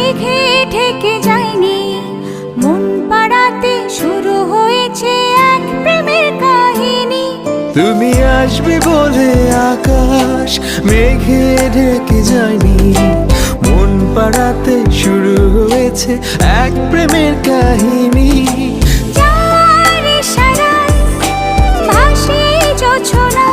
মেঘে ঢেকে যায়নি, মন পাড়াতে শুরু হয়েছে এক প্রেমের কাহিনী। তুমি আসবে বলে আকাশ মেঘে ঢেকে যায়নি, মন পাড়াতে শুরু হয়েছে এক প্রেমের কাহিনী। যার ইশারায় ভাসে জোছনা,